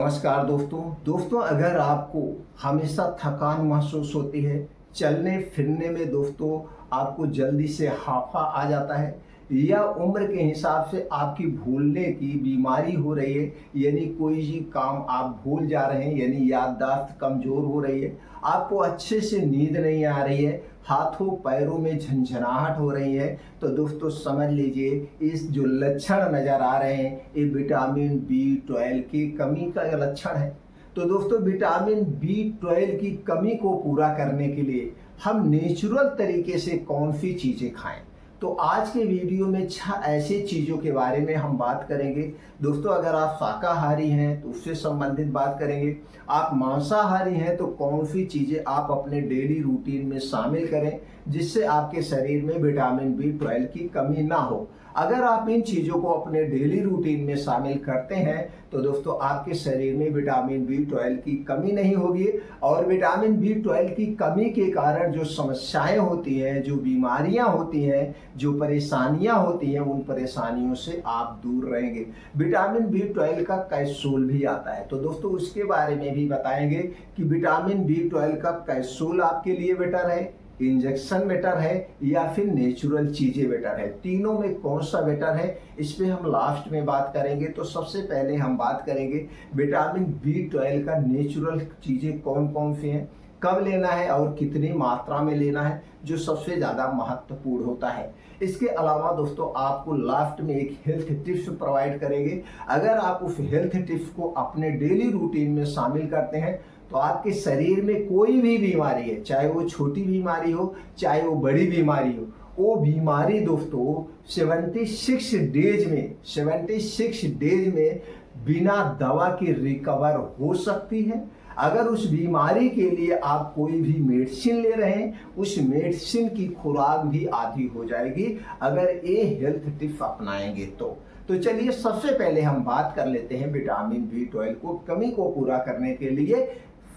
नमस्कार दोस्तों अगर आपको हमेशा थकान महसूस होती है, चलने फिरने में दोस्तों आपको जल्दी से हांफा आ जाता है, या उम्र के हिसाब से आपकी भूलने की बीमारी हो रही है, यानी कोई भी काम आप भूल जा रहे हैं, यानी याददाश्त कमज़ोर हो रही है, आपको अच्छे से नींद नहीं आ रही है, हाथों पैरों में झंझनाहट हो रही है, तो दोस्तों समझ लीजिए इस जो लक्षण नज़र आ रहे हैं ये विटामिन B12 की कमी का लक्षण है। तो दोस्तों विटामिन B12 की कमी को पूरा करने के लिए हम नेचुरल तरीके से कौन सी चीज़ें खाएं, तो आज के वीडियो में 6 ऐसे चीज़ों के बारे में हम बात करेंगे। दोस्तों अगर आप शाकाहारी हैं तो उससे संबंधित बात करेंगे, आप मांसाहारी हैं तो कौन सी चीज़ें आप अपने डेली रूटीन में शामिल करें जिससे आपके शरीर में विटामिन B12 की कमी ना हो। अगर आप इन चीज़ों को अपने डेली रूटीन में शामिल करते हैं तो दोस्तों आपके शरीर में विटामिन B12 की कमी नहीं होगी, और विटामिन B12 की कमी के कारण जो समस्याएं होती हैं, जो बीमारियां होती हैं, जो परेशानियां होती हैं, उन परेशानियों से आप दूर रहेंगे। विटामिन B12 का कैप्सूल भी आता है, तो दोस्तों उसके बारे में भी बताएंगे कि विटामिन B12 का कैप्सूल आपके लिए बेटर है, इंजेक्शन बेटर है, या फिर नेचुरल चीज़ें बेटर है। तीनों में कौन सा बेटर है इस पे हम लास्ट में बात करेंगे। तो सबसे पहले हम बात करेंगे विटामिन B12 का नेचुरल चीज़ें कौन कौन सी हैं, कब लेना है और कितनी मात्रा में लेना है, जो सबसे ज़्यादा महत्वपूर्ण होता है। इसके अलावा दोस्तों आपको लास्ट में एक हेल्थ टिप्स प्रोवाइड करेंगे। अगर आप उस हेल्थ टिप्स को अपने डेली रूटीन में शामिल करते हैं तो आपके शरीर में कोई भी बीमारी है, चाहे वो छोटी बीमारी हो चाहे वो बड़ी बीमारी हो, वो बीमारी दोस्तों 76 डेज में बिना दवा के रिकवर हो सकती है। अगर उस बीमारी के लिए आप कोई भी मेडिसिन ले रहे हैं, उस मेडिसिन की खुराक भी आधी हो जाएगी अगर ये हेल्थ टिप्स अपनाएंगे तो चलिए सबसे पहले हम बात कर लेते हैं विटामिन B12 को कमी को पूरा करने के लिए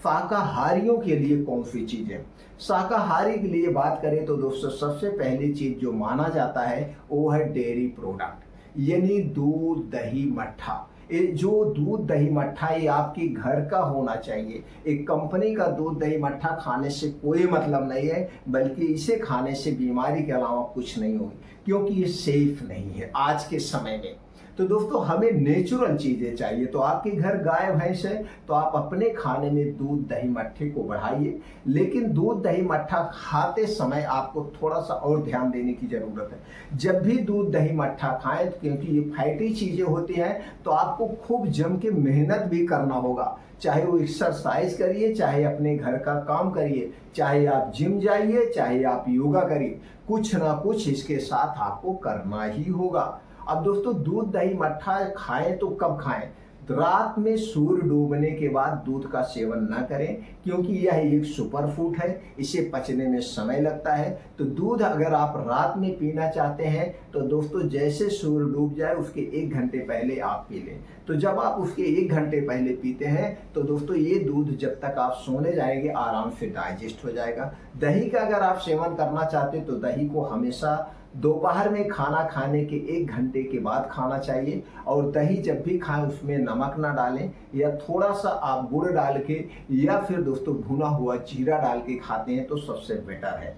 शाकाहारियों के लिए कौन सी चीजें। शाकाहारी के लिए बात करें तो दोस्तों सबसे पहली चीज जो माना जाता है वो है डेयरी प्रोडक्ट, यानी दूध दही मट्ठा। ये जो दूध दही मट्ठा ये आपके घर का होना चाहिए। एक कंपनी का दूध दही मट्ठा खाने से कोई मतलब नहीं है, बल्कि इसे खाने से बीमारी के अलावा कुछ नहीं होगी, क्योंकि ये सेफ नहीं है आज के समय में। तो दोस्तों हमें नेचुरल चीज़ें चाहिए। तो आपके घर गाय भैंस है तो आप अपने खाने में दूध दही मट्ठे को बढ़ाइए, लेकिन दूध दही मट्ठा खाते समय आपको थोड़ा सा और ध्यान देने की ज़रूरत है। जब भी दूध दही मट्ठा खाएं, क्योंकि ये फैटी चीज़ें होती हैं, तो आपको खूब जम के मेहनत भी करना होगा। चाहे वो एक्सरसाइज करिए, चाहे अपने घर का काम करिए, चाहे आप जिम जाइए, चाहे आप योगा करिए, कुछ ना कुछ इसके साथ आपको करना ही होगा। अब दोस्तों दूध दही मट्ठा खाएं तो कब खाएं? रात में सूर्य डूबने के बाद दूध का सेवन न करें, क्योंकि यह एक सुपर फूड है, इसे पचने में समय लगता है। तो दूध अगर आप रात में पीना चाहते हैं तो दोस्तों जैसे सूर्य डूब जाए उसके 1 घंटे पहले आप पी लें। तो जब आप उसके 1 घंटे पहले पीते हैं तो दोस्तों ये दूध जब तक आप सोने जाएंगे आराम से डाइजेस्ट हो जाएगा। दही का अगर आप सेवन करना चाहते हैं तो दही को हमेशा दोपहर में खाना खाने के 1 घंटे के बाद खाना चाहिए, और दही जब भी खाएं उसमें नमक ना डालें, या थोड़ा सा आप गुड़ डाल के या फिर दोस्तों भुना हुआ जीरा डाल के खाते हैं तो सबसे बेटर है।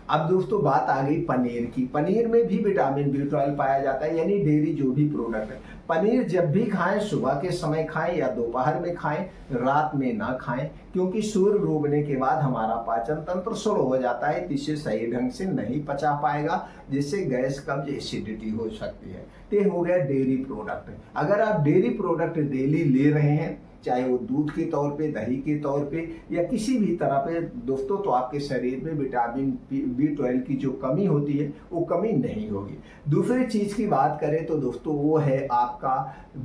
अब दोस्तों बात आ गई पनीर की। पनीर में भी विटामिन B12 पाया जाता है, यानी डेयरी जो भी प्रोडक्ट है। पनीर जब भी खाएं सुबह के समय खाएं या दोपहर में खाएं, रात में ना खाएं, क्योंकि सूर्य डूबने के बाद हमारा पाचन तंत्र स्लो हो जाता है, इसे सही ढंग से नहीं पचा पाएगा, जिससे गैस कब्ज एसिडिटी हो सकती है। ये हो गया डेयरी प्रोडक्ट। अगर आप डेयरी प्रोडक्ट डेली ले रहे हैं, चाहे वो दूध के तौर पे, दही के तौर पे, या किसी भी तरह पे दोस्तों, तो आपके शरीर में विटामिन B12 की जो कमी होती है वो कमी नहीं होगी। दूसरी चीज़ की बात करें तो दोस्तों वो है आपका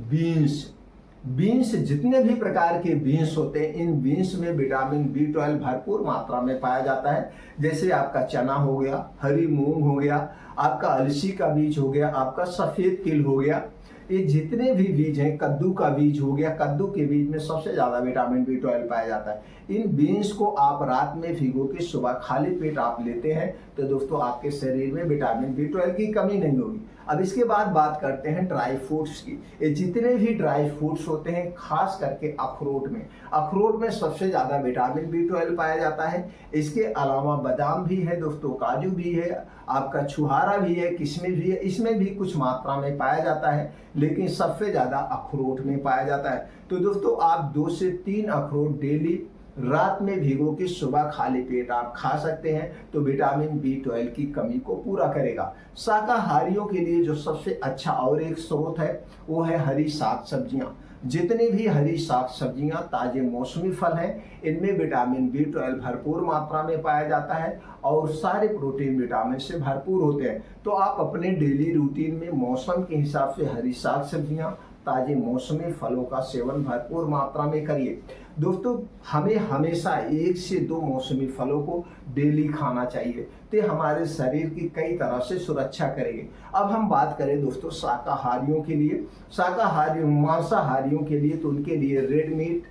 बीन्स। जितने भी प्रकार के बीन्स होते हैं, इन बीन्स में विटामिन B12 भरपूर मात्रा में पाया जाता है। जैसे आपका चना हो गया, हरी मूंग हो गया, आपका अलसी का बीज हो गया, आपका सफ़ेद तिल हो गया, ये जितने भी बीज हैं, कद्दू का बीज हो गया, कद्दू के बीज में सबसे ज़्यादा विटामिन B12 पाया जाता है। इन बीन्स को आप रात में भिगो के सुबह खाली पेट आप लेते हैं तो दोस्तों आपके शरीर में विटामिन B12 की कमी नहीं होगी। अब इसके बाद बात करते हैं ड्राई फ्रूट्स की। ये जितने भी ड्राई फ्रूट्स होते हैं, खास करके अखरोट में सबसे ज़्यादा विटामिन B12 पाया जाता है। इसके अलावा बादाम भी है दोस्तों, काजू भी है, आपका छुहारा भी है, किशमिश भी है, इसमें भी कुछ मात्रा में पाया जाता है, लेकिन सबसे ज़्यादा अखरोट में पाया जाता है। तो दोस्तों आप 2 से 3 अखरोट डेली रात में भिगो के सुबह खाली पेट आप खा सकते हैं, तो विटामिन B12 की कमी को पूरा करेगा। शाकाहारियों के लिए जो सबसे अच्छा और एक स्रोत है वो है हरी साग सब्जियां। जितनी भी हरी साग सब्जियां ताजे मौसमी फल हैं, इनमें विटामिन B12 भरपूर मात्रा में पाया जाता है और सारे प्रोटीन विटामिन से भरपूर होते हैं। तो आप अपने डेली रूटीन में मौसम के हिसाब से हरी साग सब्जियां, ताजे मौसमी फलों का सेवन भरपूर मात्रा में करिए। दोस्तों हमें हमेशा 1 से 2 मौसमी फलों को डेली खाना चाहिए, तो हमारे शरीर की कई तरह से सुरक्षा करेंगे। अब हम बात करें दोस्तों शाकाहारियों के लिए, मांसाहारियों के लिए, तो उनके लिए रेड मीट,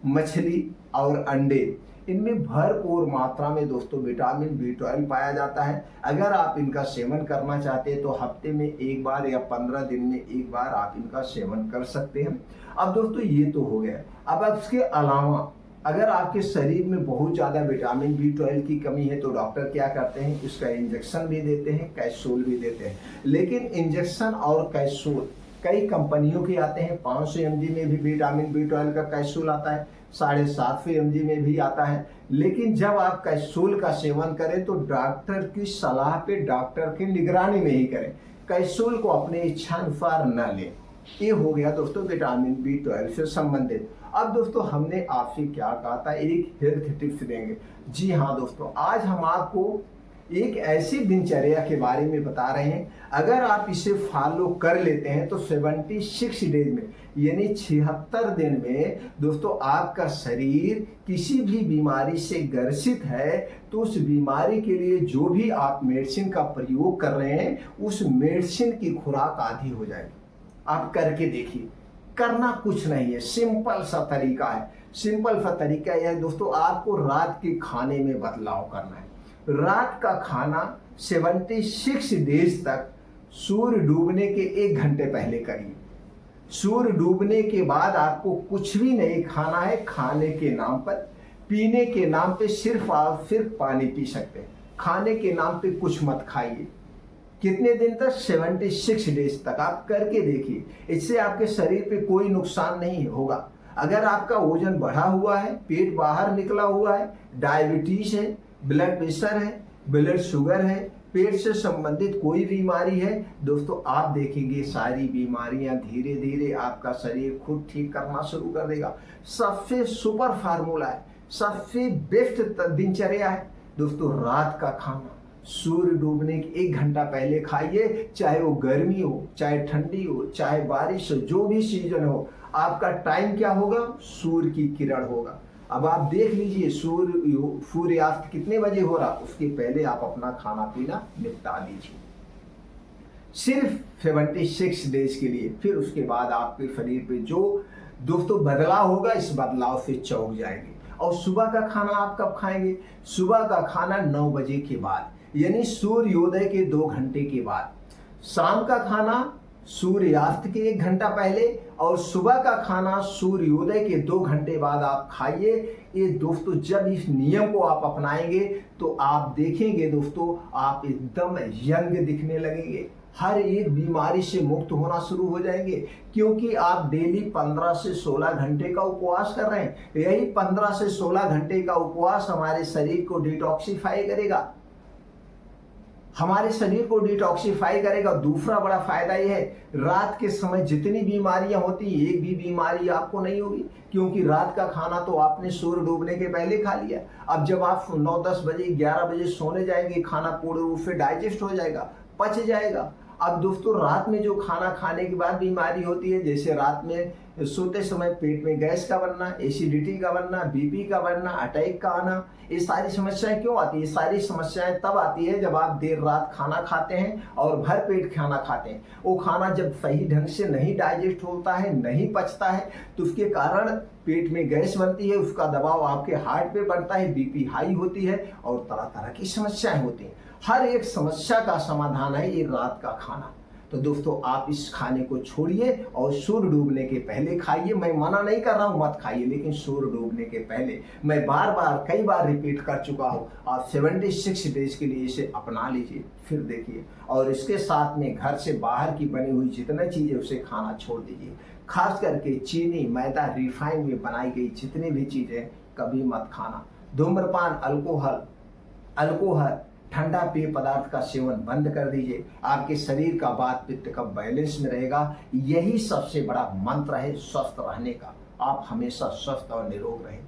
मछली और अंडे, इनमें भरपूर मात्रा में दोस्तों विटामिन B12 पाया जाता है। अगर आप इनका सेवन करना चाहते हैं तो हफ्ते में 1 बार या 15 दिन में 1 बार आप इनका सेवन कर सकते हैं। अब दोस्तों ये तो हो गया। अब इसके अलावा अगर आपके शरीर में बहुत ज़्यादा विटामिन B12 की कमी है तो डॉक्टर क्या करते हैं, उसका इंजेक्शन भी देते हैं, कैप्सूल भी देते हैं। लेकिन इंजेक्शन और कैप्सूल कई कंपनियों के आते हैं। 500 mg में भी विटामिन B12 का कैप्सूल आता है, 750 mg में भी आता है। लेकिन जब आप कैप्सूल का सेवन करें तो डॉक्टर की सलाह पे, डॉक्टर की निगरानी में ही करें। कैप्सूल को अपने इच्छानुसार न लें। ये हो गया दोस्तों विटामिन B12 से संबंधित। अब दोस्तों हमने आपसे क्या कहा था, एक हेल्थ टिप्स देंगे। जी हाँ दोस्तों, आज हम आपको एक ऐसी दिनचर्या के बारे में बता रहे हैं, अगर आप इसे फॉलो कर लेते हैं तो 76 डेज में, यानी 76 दिन में दोस्तों आपका शरीर किसी भी बीमारी से ग्रसित है तो उस बीमारी के लिए जो भी आप मेडिसिन का प्रयोग कर रहे हैं उस मेडिसिन की खुराक आधी हो जाएगी। आप करके देखिए, करना कुछ नहीं है, सिंपल सा तरीका है। सिंपल सा तरीका यह है दोस्तों, आपको रात के खाने में बदलाव करना है। रात का खाना 76 डेज तक सूर्य डूबने के 1 घंटे पहले करिए। सूर्य डूबने के बाद आपको कुछ भी नहीं खाना है। खाने के नाम पर, पीने के नाम पे आप सिर्फ पानी पी सकते हैं। खाने के नाम पे कुछ मत खाइए। कितने दिन तक? 76 डेज तक आप करके देखिए। इससे आपके शरीर पे कोई नुकसान नहीं होगा। अगर आपका वजन बढ़ा हुआ है, पेट बाहर निकला हुआ है, डायबिटीज है, ब्लड प्रेशर है, ब्लड शुगर है, पेट से संबंधित कोई बीमारी है, दोस्तों आप देखेंगे सारी बीमारियां धीरे धीरे आपका शरीर खुद ठीक करना शुरू कर देगा। सबसे सुपर फार्मूला है, सबसे बेस्ट दिनचर्या है दोस्तों, रात का खाना सूर्य डूबने के 1 घंटा पहले खाइए। चाहे वो गर्मी हो, चाहे ठंडी हो, चाहे बारिश हो, जो भी सीजन हो, आपका टाइम क्या होगा? सूर्य की किरण होगा। अब आप देख लीजिए सूर्यास्त कितने बजे हो रहा, उसके पहले आप अपना खाना पीना निपटा लीजिए, सिर्फ 76 डेज के लिए। फिर उसके बाद आपके शरीर पे जो दोस्तों बदलाव होगा, इस बदलाव से चौंक जाएंगे। और सुबह का खाना आप कब खाएंगे? सुबह का खाना 9 बजे के बाद, यानी सूर्योदय के 2 घंटे के बाद। शाम का खाना सूर्यास्त के 1 घंटा पहले और सुबह का खाना सूर्योदय के 2 घंटे बाद आप खाइए। ये दोस्तों जब इस नियम को आप अपनाएंगे तो आप देखेंगे दोस्तों, आप एकदम यंग दिखने लगेंगे, हर एक बीमारी से मुक्त होना शुरू हो जाएंगे, क्योंकि आप डेली 15 से 16 घंटे का उपवास कर रहे हैं। यही 15 से 16 घंटे का उपवास हमारे शरीर को डिटॉक्सिफाई करेगा, हमारे शरीर को डिटॉक्सिफाई करेगा। दूसरा बड़ा फायदा यह है, रात के समय जितनी बीमारियां होती हैं, एक भी बीमारी आपको नहीं होगी, क्योंकि रात का खाना तो आपने सूर्य डूबने के पहले खा लिया। अब जब आप 9-10 बजे 11 बजे सोने जाएंगे, खाना पूर्ण रूप से डाइजेस्ट हो जाएगा, पच जाएगा। अब दोस्तों रात में जो खाना खाने के बाद बीमारी होती है, जैसे रात में सोते समय पेट में गैस का बनना, एसिडिटी का बनना, बीपी का बनना, अटैक का आना, ये सारी समस्याएं क्यों आती है? ये सारी समस्याएं तब आती है जब आप देर रात खाना खाते हैं और भर पेट खाना खाते हैं। वो खाना जब सही ढंग से नहीं डाइजेस्ट होता है, नहीं पचता है, तो उसके कारण पेट में गैस बनती है, उसका दबाव आपके हार्ट पे बढ़ता है, बीपी हाई होती है और तरह तरह की समस्याएं होती हैं। हर एक समस्या का समाधान है ये रात का खाना। तो दोस्तों आप इस खाने को छोड़िए और सूर्य डूबने के पहले खाइए। मैं मना नहीं कर रहा हूँ मत खाइए, लेकिन सूर्य डूबने के पहले। मैं बार बार कई बार रिपीट कर चुका हूँ, आप 76 डेज के लिए इसे अपना लीजिए, फिर देखिए। और इसके साथ में घर से बाहर की बनी हुई जितनी चीज़ें उसे खाना छोड़ दीजिए। खास करके चीनी, मैदा, रिफाइन में बनाई गई जितनी भी चीज़ें कभी मत खाना। धूम्रपान, अल्कोहल, ठंडा पेय पदार्थ का सेवन बंद कर दीजिए। आपके शरीर का वात पित्त का बैलेंस में रहेगा। यही सबसे बड़ा मंत्र है स्वस्थ रहने का। आप हमेशा स्वस्थ और निरोग रहें।